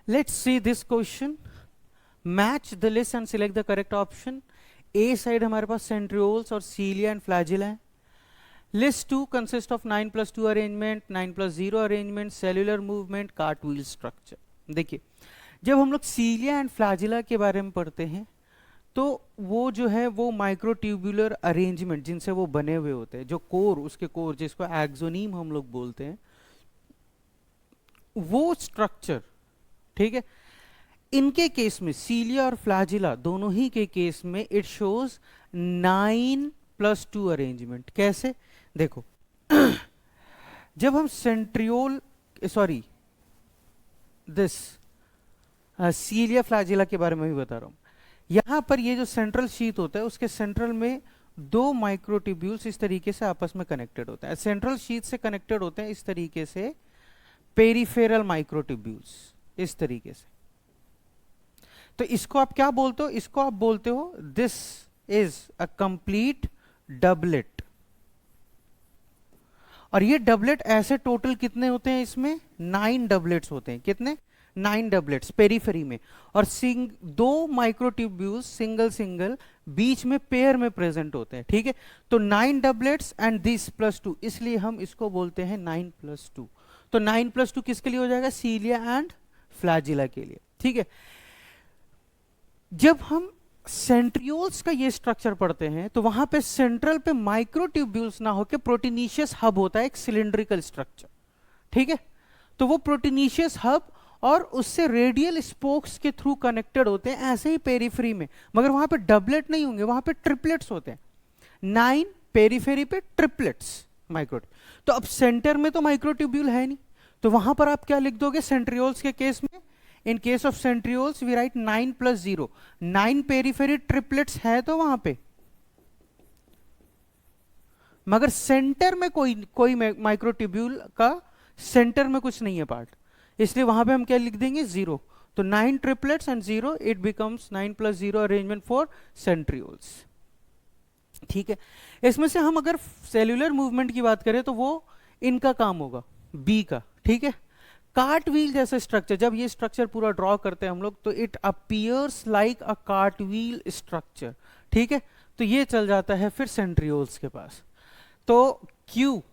Let's see this question. Match the list and select the correct option. A side हमारे पास centrioles और cilia and flagella है. List 2 consists of 9 plus 2 arrangement, 9 plus 0 arrangement, cellular movement, cartwheel structure. देखिए, जब हम लोग cilia and flagella के बारे में पढ़ते हैं तो वो जो है वो माइक्रोट्यूबुलर अरेंजमेंट जिनसे वो बने हुए होते हैं, जो कोर, उसके कोर जिसको एक्सोनीम हम लोग बोलते हैं, वो स्ट्रक्चर, ठीक है, इनके केस में सीलिया और फ्लैजिला दोनों ही के केस में इट शोज 9 plus 2 अरेंजमेंट. कैसे? देखो जब हम सेंट्रियोल सॉरी दिस सीलिया फ्लैजिला के बारे में भी बता रहा हूं, यहां पर ये जो सेंट्रल शीथ होता है उसके सेंट्रल में दो माइक्रोट्यूब्यूल्स इस तरीके से आपस में कनेक्टेड होते हैं. सेंट्रल शीथ से कनेक्टेड होते हैं इस तरीके से पेरिफेरल माइक्रोट्यूब्यूल्स, इस तरीके से. तो इसको आप क्या बोलते हो? इसको आप बोलते हो this is a complete doublet. और ये डबलेट ऐसे टोटल कितने होते हैं इसमें? 9 डबलेट्स होते हैं. कितने? 9 डबलेट्स पेरीफेरी में. और दो माइक्रोट्यूब्यूल्स सिंगल सिंगल बीच में पेयर में प्रेजेंट होते हैं. ठीक है, तो 9 डबलेट्स एंड दिस प्लस 2, इसलिए हम इसको बोलते हैं 9 plus 2. तो 9 plus 2 किसके लिए हो जाएगा? सीलिया एंड फ्लैजिला के लिए. ठीक है, जब हम सेंट्रियोल्स का ये स्ट्रक्चर पढ़ते हैं तो वहां पे सेंट्रल पे माइक्रोट्यूब्यूल्स ना होके प्रोटीनिशियस हब होता है, एक सिलिंड्रिकल स्ट्रक्चर. ठीक है, तो वो प्रोटीनिशियस हब और उससे रेडियल स्पोक्स के थ्रू कनेक्टेड होते हैं ऐसे ही पेरीफेरी में, मगर वहां पे डबलेट नहीं होंगे, वहां पे ट्रिपलेट्स होते हैं. 9 पेरीफेरी पे ट्रिपलेट्स माइक्रो. तो अब सेंटर में तो माइक्रोट्यूब्यूल है नहीं, तो वहां पर आप क्या लिख दोगे सेंट्रियोल्स के केस में? In case of centrioles we write 9 plus 0. 9 periphery triplets है तो वहां पे, मगर सेंटर में कोई माइक्रोट्यूब्यूल का सेंटर में कुछ नहीं है पार्ट, इसलिए वहां पे हम क्या लिख देंगे? 0. तो 9 triplets and 0, it becomes 9 plus 0 arrangement for centrioles. ठीक है, इसमें से हम अगर सेल्यूलर मूवमेंट की बात करें तो वो इनका काम होगा, बी का. ठीक है, कार्ट व्हील जैसा स्ट्रक्चर, जब ये स्ट्रक्चर पूरा ड्रॉ करते हैं हम लोग तो it appears like a cart wheel structure. ठीक है, तो ये चल जाता है फिर सेंट्रियोल्स के पास. तो Q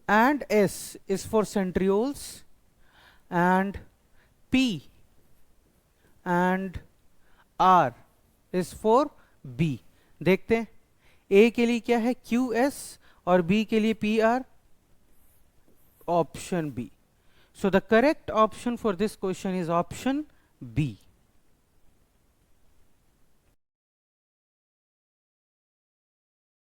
and S is for centrioles and P and R is for B. देखते हैं A के लिए क्या है? QS और B के लिए PR. Option B. So the correct option for this question is option B.